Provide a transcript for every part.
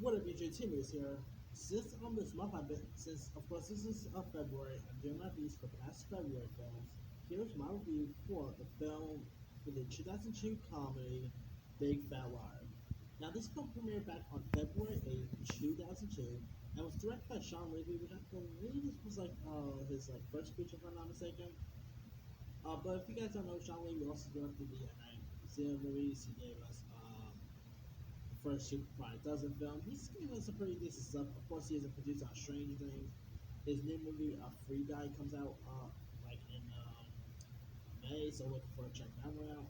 What up, YouTube? Tim is here. Since this month, I've been since of course this is February. I'm doing my reviews for past February films. Here's my review for the film for the 2002 comedy Big Fat Liar. Now, this film premiered back on February 8th, 2002, and was directed by Sean Levy, which I believe this was like his like first feature, if I'm not mistaken. But if you guys don't know, Sean Levy also directed the Night Zero movies. He gave us first Super Five Dozen film. He's given us some pretty decent stuff. Of course, he is a producer on Stranger Things. His new movie, Free Guy, comes out like in May, so looking forward to check that one out.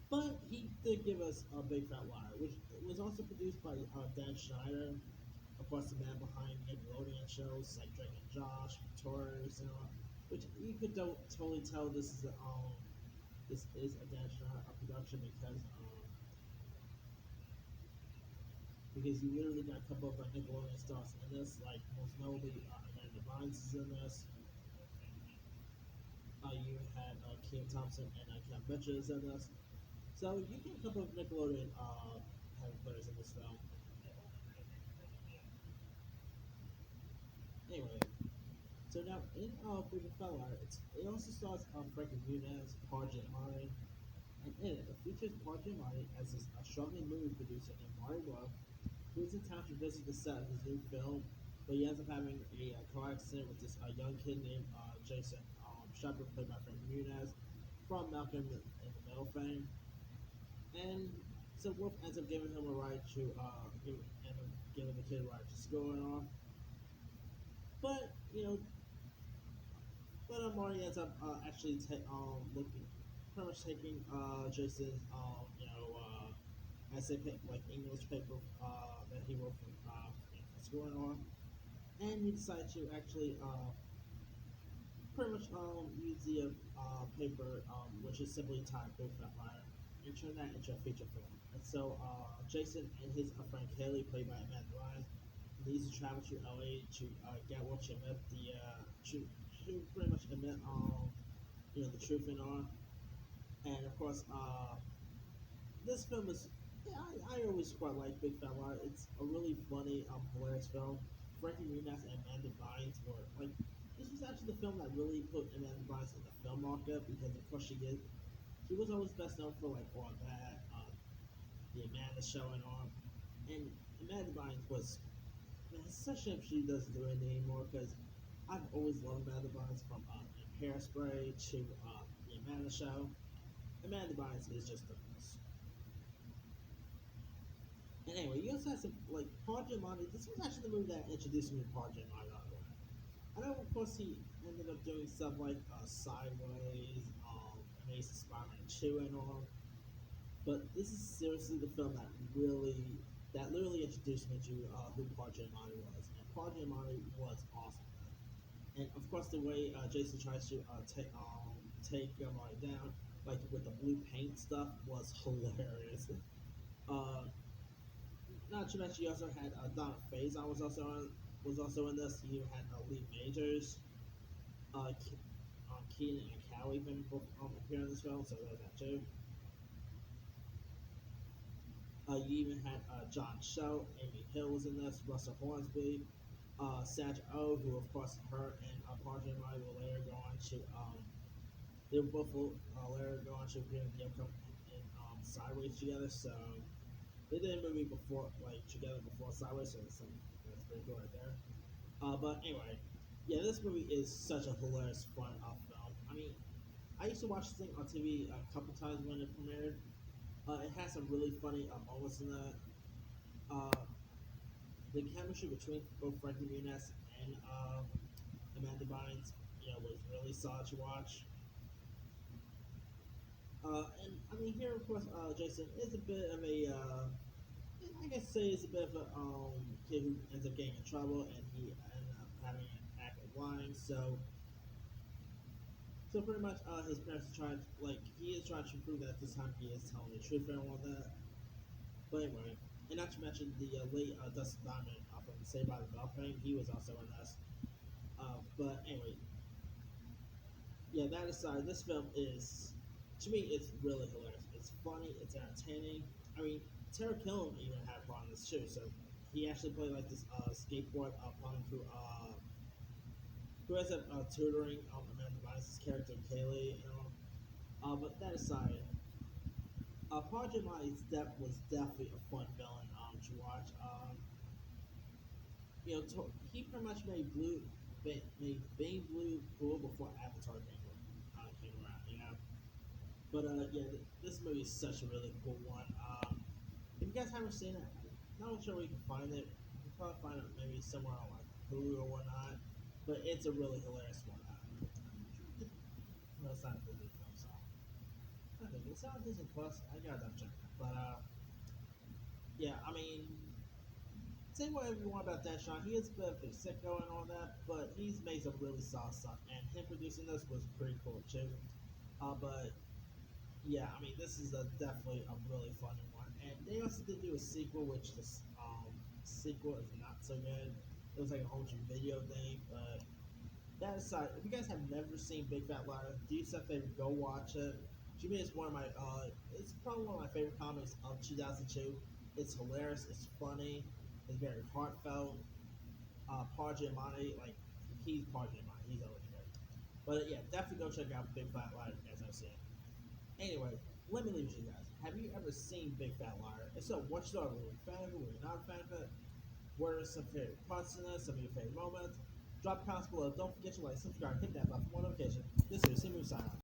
But he did give us a Big Fat Liar, which was also produced by Dan Schneider. Of course, the man behind Nickelodeon shows like Drake and Josh, Victorious, which you could totally tell this is a Dan Schneider production because you literally got a couple of Nickelodeon stars in this, like most notably Amanda Bynes is in this. You had Kenan Thompson and Ken Mitchell is in this. So you get a couple of Nickelodeon heavy players in this film. Anyway, so now in Freaking Fella, it also stars Frankie Muniz, Paul Giamatti, and in it features Paul Giamatti as a struggling movie producer named Marty Love, who is in town to visit the set of his new film, but he ends up having a car accident with this young kid named Jason Shepard, played by Frank Muniz, from Malcolm in the Middle fame. And so Wolf ends up giving him a ride to giving the kid a ride to school and all. But Marty ends up actually looking pretty much taking Jason's essay like English paper that he wrote for school and all, and he decided to actually pretty much use the paper, which is simply titled Big Fat Liar, and turn that into a feature film. And so Jason and his friend Kaylee, played by Amanda Ryan, needs to travel to LA to get what to admit to pretty much admit the truth and all. And of course, this film is I always quite like Big Fat Liar. It's a really funny, hilarious film. Frankie Muniz and Amanda Bynes were like this was actually the film that really put Amanda Bynes in the film market because of course she was always best known for like all that, the Amanda Show and all. And Amanda Bynes was man, it's such a shame she doesn't do it anymore because I've always loved Amanda Bynes from Hairspray to the Amanda Show. Amanda Bynes is just the best. And anyway, you also had some like Paul Giamatti. This was actually the movie that introduced me to Paul Giamatti. By the way, I know of course he ended up doing stuff like Sideways, Amazing Spider-Man 2, and all. But this is seriously the film that literally introduced me to who Paul Giamatti was, and Paul Giamatti was awesome. And of course, the way Jason tries to take Giamatti down, like with the blue paint stuff, was hilarious. Uh, Not to mention, you also had Donna Faison was also in this. You had Lee Majors, Keenan and Cal even both appear in this film, so there's that too. You even had John Cho, Amy Hill was in this, Russell Hornsby, Sandra Oh, who of course her and Paul Giamatti will later go on to they were both later go on to appear in the upcoming in Sideways together. So they did a movie before, like together before Sideways, so that's pretty cool right there. But anyway, yeah, this movie is such a hilarious, fun film. I mean, I used to watch this thing on TV a couple times when it premiered. It has some really funny moments in that. Uh, the chemistry between both Frankie Muniz and Amanda Bynes, was really solid to watch. And I mean, here of course, Jason is a bit of I guess say he's a bit of a kid who ends up getting in trouble, and he ends up having an act of lying. So pretty much, his parents are trying to, like, he is trying to prove that this time he is telling the truth and all that. But anyway, and not to mention the late Dustin Diamond from Saved by the Bell fame, he was also in this. But anyway, yeah, that aside, this film is, to me, it's really hilarious. It's funny, it's entertaining. I mean, Tara Killam even had a part in this too, so he actually played like this skateboard punk who ends up tutoring Amanda Bynes' character Kaylee. But that aside, Project Mighty's was definitely a fun villain to watch. He pretty much made Bane Blue cool before Avatar came around. But yeah, this movie is such a really cool one. If you guys haven't seen it, I'm not sure where you can find it. You can probably find it maybe somewhere on like Hulu or whatnot. But it's a really hilarious one. No, it's not a Disney film, so I think it's on Disney Plus. I gotta double check that. But yeah, I mean, say whatever you want about Deadshot. He is a bit of a sicko and all that, but he's made some really solid stuff, and him producing this was pretty cool too. But yeah, I mean, this is definitely a really funny one. And they also did do a sequel, which the sequel is not so good. It was like a home video thing. But that aside, if you guys have never seen Big Fat Liar, do yourself a favor, go watch it. Jimmy is one of my, it's probably one of my favorite comics of 2002. It's hilarious, it's funny, it's very heartfelt. Paul Giamatti, like, he's Paul Giamatti, he's always great. But yeah, definitely go check out Big Fat Liar if you guys haven't seen it. Anyway, let me leave you guys. Have you ever seen Big Fat Liar? If so, what's your story? Were you a fan of it? Were you not a fan of it? What are some favorite parts in it? Some of your favorite moments? Drop comments below. Don't forget to like, subscribe, hit that bell for more notifications. This is Simu sign off.